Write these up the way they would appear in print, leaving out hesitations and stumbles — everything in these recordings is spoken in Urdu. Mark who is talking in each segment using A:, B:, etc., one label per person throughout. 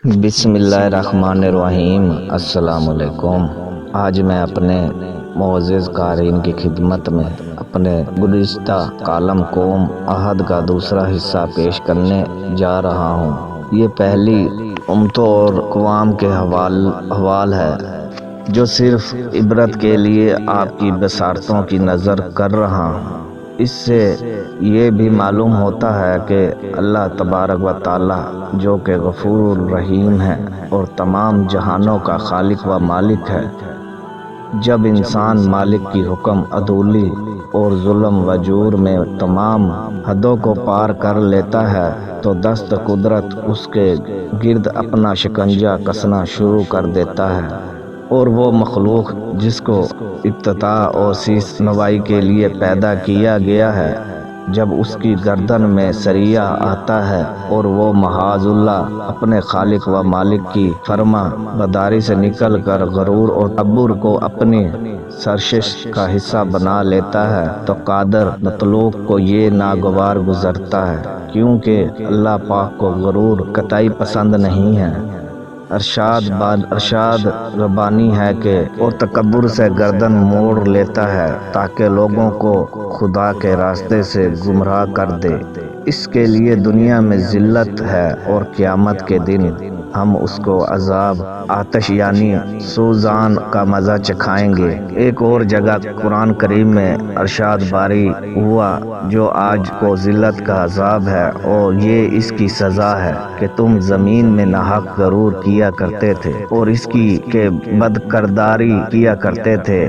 A: بسم اللہ الرحمن الرحیم۔ السلام علیکم۔ آج میں اپنے معزز قارئین کی خدمت میں اپنے گزشتہ کالم قوم عہد کا دوسرا حصہ پیش کرنے جا رہا ہوں۔ یہ پہلی امتوں اور اقوام کے حوال ہے جو صرف عبرت کے لیے آپ کی بصارتوں کی نظر کر رہا ہوں۔ اس سے یہ بھی معلوم ہوتا ہے کہ اللہ تبارک و تعالی جو کہ غفور الرحیم ہے اور تمام جہانوں کا خالق و مالک ہے، جب انسان مالک کی حکم عدولی اور ظلم و جور میں تمام حدوں کو پار کر لیتا ہے تو دست قدرت اس کے گرد اپنا شکنجہ کسنا شروع کر دیتا ہے، اور وہ مخلوق جس کو افتتاح اور سیس نوائی کے لیے پیدا کیا گیا ہے، جب اس کی گردن میں سریہ آتا ہے اور وہ معاذ اللہ اپنے خالق و مالک کی فرما برداری سے نکل کر غرور اور تکبر کو اپنی سرشش کا حصہ بنا لیتا ہے، تو قادر مطلوب کو یہ ناگوار گزرتا ہے، کیونکہ اللہ پاک کو غرور قطعی پسند نہیں ہے۔ ارشاد ربانی ہے کہ اور تکبر سے گردن موڑ لیتا ہے تاکہ لوگوں کو خدا کے راستے سے گمراہ کر دے۔ اس کے لیے دنیا میں ذلت ہے اور قیامت کے دن ہم اس کو عذاب آتش یعنی سوزان کا مزہ چکھائیں گے۔ ایک اور جگہ قرآن کریم میں ارشاد باری ہوا جو آج کو ذلت کا عذاب ہے اور یہ اس کی سزا ہے کہ تم زمین میں ناحق غرور کیا کرتے تھے اور اس کی کہ بدکرداری کیا کرتے تھے۔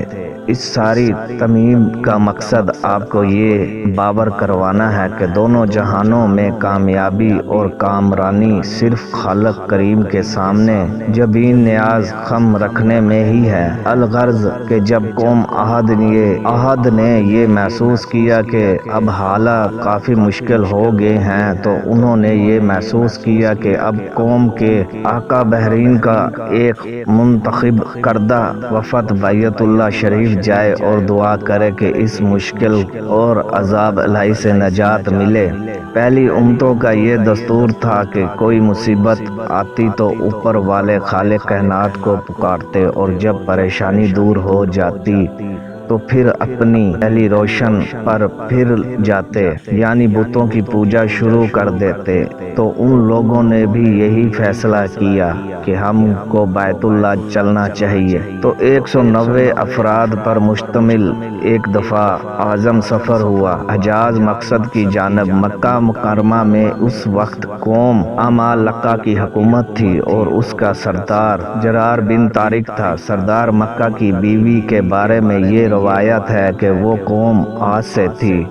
A: اس ساری تمہید کا مقصد آپ کو یہ باور کروانا ہے کہ دونوں جہانوں میں کامیابی اور کامرانی صرف خالق کریم کے سامنے جبین نیاز خم رکھنے میں ہی ہے۔ الغرض کہ جب قوم عہد نے یہ محسوس کیا کہ اب حالات کافی مشکل ہو گئے ہیں تو انہوں نے یہ محسوس کیا کہ اب قوم کے آقا بحرین کا ایک منتخب کردہ وفد بیت اللہ شریف جائے اور دعا کرے کہ اس مشکل اور عذاب الہی سے نجات ملے۔ پہلی امتوں کا یہ دستور تھا کہ کوئی مصیبت آتی تو اوپر والے خالق کائنات کو پکارتے اور جب پریشانی دور ہو جاتی تو پھر اپنی پہلی روشن پر پھر جاتے، یعنی بتوں کی پوجا شروع کر دیتے۔ تو ان لوگوں نے بھی یہی فیصلہ کیا کہ ہم کو بیت اللہ چلنا چاہیے۔ تو 190 افراد پر مشتمل ایک دفعہ اعظم سفر ہوا حجاز مقصد کی جانب۔ مکہ مکرمہ میں اس وقت قوم عمالقہ کی حکومت تھی اور اس کا سردار جرار بن طارق تھا۔ سردار مکہ کی بیوی کے بارے میں یہ روایت ہے کہ وہ قوم عاد سے تھی،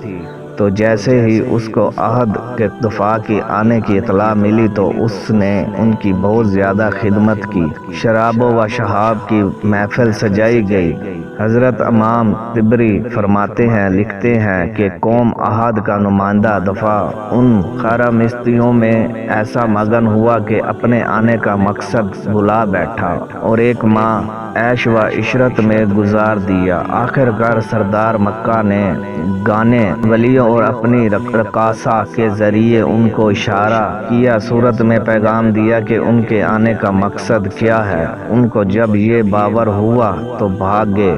A: تو جیسے ہی اس کو عہد کے دفاع کی آنے کی اطلاع ملی تو اس نے ان کی بہت زیادہ خدمت کی۔ شراب و شہاب کی محفل سجائی گئی۔ حضرت امام طبری فرماتے ہیں، لکھتے ہیں کہ قوم عہد کا نمائندہ دفاع ان خرمستیوں میں ایسا مگن ہوا کہ اپنے آنے کا مقصد بھلا بیٹھا اور ایک ماہ عیش و عشرت میں گزار دیا۔ آخر کار سردار مکہ نے گانے ولیوں اور اپنی رقاصہ کے ذریعے ان کو اشارہ کیا، صورت میں پیغام دیا کہ ان کے آنے کا مقصد کیا ہے۔ ان کو جب یہ باور ہوا تو بھاگے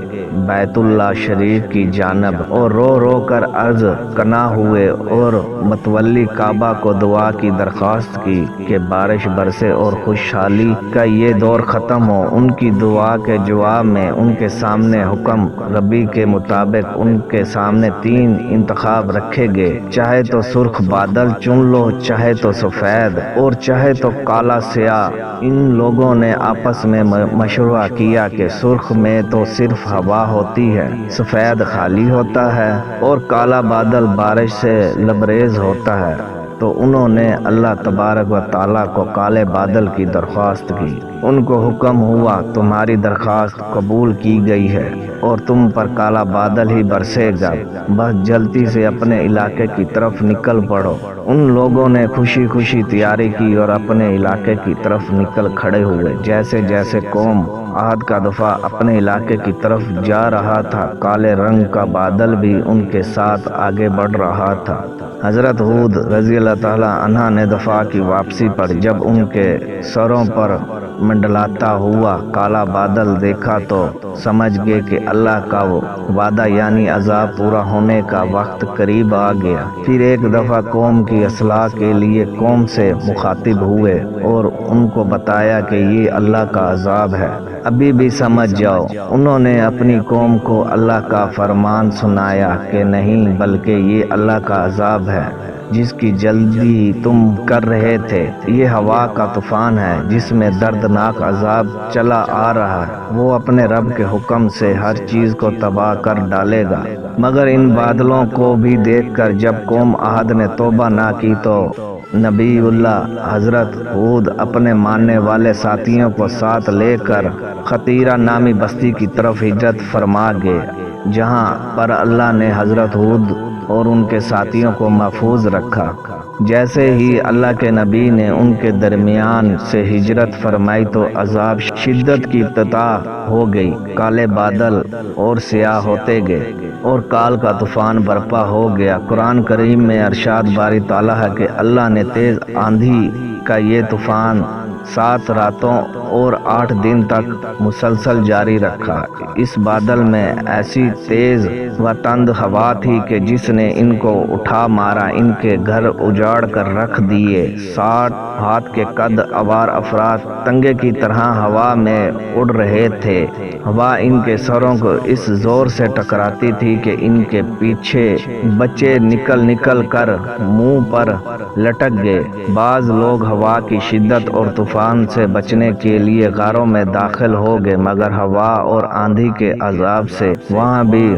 A: بیت اللہ شریف کی جانب اور رو رو کر عرض کنا ہوئے اور متولی کعبہ کو دعا کی درخواست کی کہ بارش برسے اور خوشحالی کا یہ دور ختم ہو۔ ان کی دعا کے جواب میں ان کے سامنے حکم ربی کے مطابق ان کے سامنے 3 انتخاب رکھے گئے، چاہے تو سرخ بادل چن لو، چاہے تو سفید اور چاہے تو کالا سیاہ۔ ان لوگوں نے آپس میں مشورہ کیا کہ سرخ میں تو صرف ہوا ہوتی ہے، سفید خالی ہوتا ہے اور کالا بادل بارش سے لبریز ہوتا ہے۔ تو انہوں نے اللہ تبارک و تعالیٰ کو کالے بادل کی درخواست کی۔ ان کو حکم ہوا تمہاری درخواست قبول کی گئی ہے اور تم پر کالا بادل ہی برسے گا، بس جلدی سے اپنے علاقے کی طرف نکل پڑو۔ ان لوگوں نے خوشی خوشی تیاری کی اور اپنے علاقے کی طرف نکل کھڑے ہوئے۔ جیسے جیسے قوم عہد کا دفاع اپنے علاقے کی طرف جا رہا تھا، کالے رنگ کا بادل بھی ان کے ساتھ آگے بڑھ رہا تھا۔ حضرت ہود رضی اللہ تعالیٰ عنہ نے دفاع کی واپسی پر جب ان کے سروں پر منڈلاتا ہوا کالا بادل دیکھا تو سمجھ گئے کہ اللہ کا وہ وعدہ یعنی عذاب پورا ہونے کا وقت قریب آ گیا۔ پھر ایک دفعہ قوم کی اصلاح کے لیے قوم سے مخاطب ہوئے اور ان کو بتایا کہ یہ اللہ کا عذاب ہے، ابھی بھی سمجھ جاؤ۔ انہوں نے اپنی قوم کو اللہ کا فرمان سنایا کہ نہیں، بلکہ یہ اللہ کا عذاب ہے جس کی جلدی تم کر رہے تھے۔ یہ ہوا کا طوفان ہے جس میں دردناک عذاب چلا آ رہا ہے، وہ اپنے رب کے حکم سے ہر چیز کو تباہ کر ڈالے گا۔ مگر ان بادلوں کو بھی دیکھ کر جب قوم عاد نے توبہ نہ کی تو نبی اللہ حضرت ہود اپنے ماننے والے ساتھیوں کو ساتھ لے کر خطیرہ نامی بستی کی طرف ہجرت فرما گئے، جہاں پر اللہ نے حضرت ہود اور ان کے ساتھیوں کو محفوظ رکھا۔ جیسے ہی اللہ کے نبی نے ان کے درمیان سے ہجرت فرمائی تو عذاب شدت کی ابتدا ہو گئی، کالے بادل اور سیاہ ہوتے گئے اور کال کا طوفان برپا ہو گیا۔ قرآن کریم میں ارشاد باری تعالیٰ ہے کہ اللہ نے تیز آندھی کا یہ طوفان 7 راتوں اور 8 دن تک مسلسل جاری رکھا۔ اس بادل میں ایسی تیز و تند ہوا تھی کہ جس نے ان کو اٹھا مارا، ان کے گھر اجاڑ کر رکھ دیے۔ 60 ہاتھ کے قد آور افراد تنگے کی طرح ہوا میں اڑ رہے تھے۔ ہوا ان کے سروں کو اس زور سے ٹکراتی تھی کہ ان کے پیچھے بچے نکل نکل کر منہ پر لٹک گئے۔ بعض لوگ ہوا کی شدت اور طوفان سے بچنے کے لیے غاروں میں داخل ہو گئے، مگر ہوا اور آندھی کے عذاب سے وہاں بھی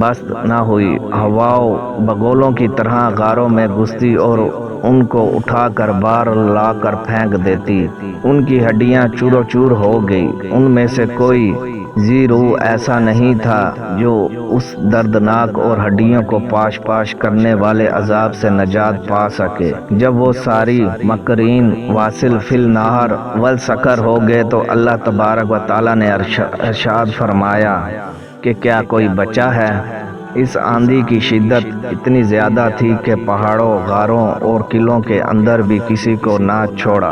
A: بس نہ ہوئی۔ ہواؤں بگولوں کی طرح غاروں میں گھستی اور ان کو اٹھا کر باہر لا کر پھینک دیتی۔ ان کی ہڈیاں چور و چور ہو گئی۔ ان میں سے کوئی ذی روح ایسا نہیں تھا جو اس دردناک اور ہڈیوں کو پاش پاش کرنے والے عذاب سے نجات پا سکے۔ جب وہ ساری مکرین واصل فی النہار والسکر ہو گئے تو اللہ تبارک و تعالیٰ نے ارشاد فرمایا کہ کیا کوئی بچا ہے؟ اس آندھی کی شدت اتنی زیادہ تھی کہ پہاڑوں، غاروں اور قلعوں کے اندر بھی کسی کو نہ چھوڑا۔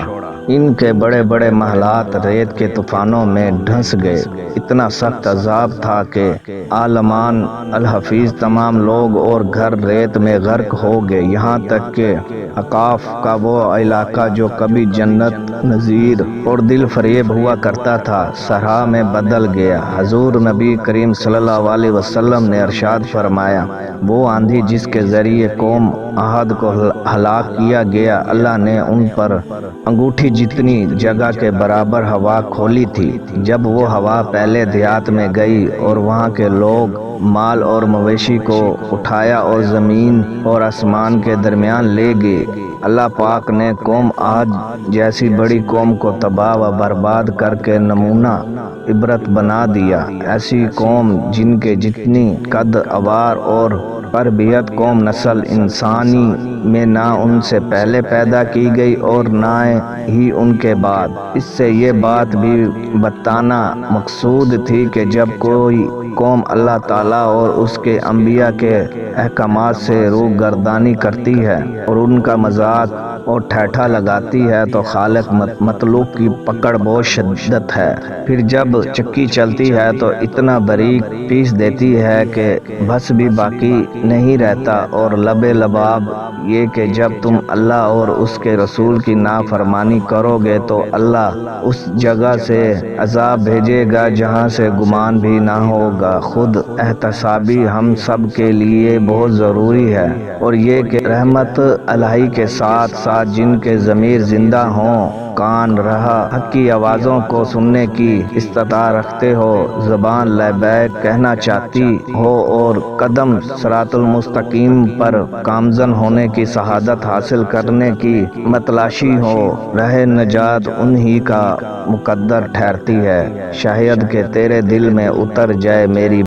A: ان کے بڑے بڑے محلات ریت کے طوفانوں میں دھنس گئے۔ اتنا سخت عذاب تھا کہ عالمان الحفیظ تمام لوگ اور گھر ریت میں غرق ہو گئے، یہاں تک کہ اقاف کا وہ علاقہ جو کبھی جنت نظیر اور دل فریب ہوا کرتا تھا صحرا میں بدل گیا۔ حضور نبی کریم صلی اللہ علیہ وسلم نے ارشاد فرمایا، وہ آندھی جس کے ذریعے قوم عاد کو ہلاک کیا گیا، اللہ نے ان پر انگوٹھی جتنی جگہ کے برابر ہوا کھولی تھی۔ جب وہ ہوا پہلے دیہات میں گئی اور وہاں کے لوگ، مال اور مویشی کو اٹھایا اور زمین اور آسمان کے درمیان لے گئے، اللہ پاک نے قوم عاد جیسی بڑی قوم کو تباہ و برباد کر کے نمونہ عبرت بنا دیا۔ ایسی قوم جن کے جتنی قد آور اور تربیت قوم نسل انسانی میں نہ ان سے پہلے پیدا کی گئی اور نہ ہی ان کے بعد۔ اس سے یہ بات بھی بتانا مقصود تھی کہ جب کوئی قوم اللہ تعالیٰ اور اس کے انبیاء کے احکامات سے روگردانی کرتی ہے اور ان کا مذاق اور ٹھٹھا لگاتی ہے تو خالق مطلوب کی پکڑ بہت شدت ہے۔ پھر جب چکی چلتی ہے تو اتنا باریک پیس دیتی ہے کہ بس بھی باقی نہیں رہتا۔ اور لباب یہ کہ جب تم اللہ اور اس کے رسول کی نافرمانی کرو گے تو اللہ اس جگہ سے عذاب بھیجے گا جہاں سے گمان بھی نہ ہوگا۔ خود احتسابی ہم سب کے لیے بہت ضروری ہے، اور یہ کہ رحمت الہی کے ساتھ ساتھ جن کے ضمیر زندہ ہوں، کان رہا حق کی آوازوں کو سننے کی استطاعت رکھتے ہو، زبان لبیک کہنا چاہتی ہو اور قدم صراط المستقیم پر گامزن ہونے کی شہادت حاصل کرنے کی متلاشی ہو، راہ نجات انہی کا مقدر ٹھہرتی ہے۔ شاید کہ تیرے دل میں اتر جائے میری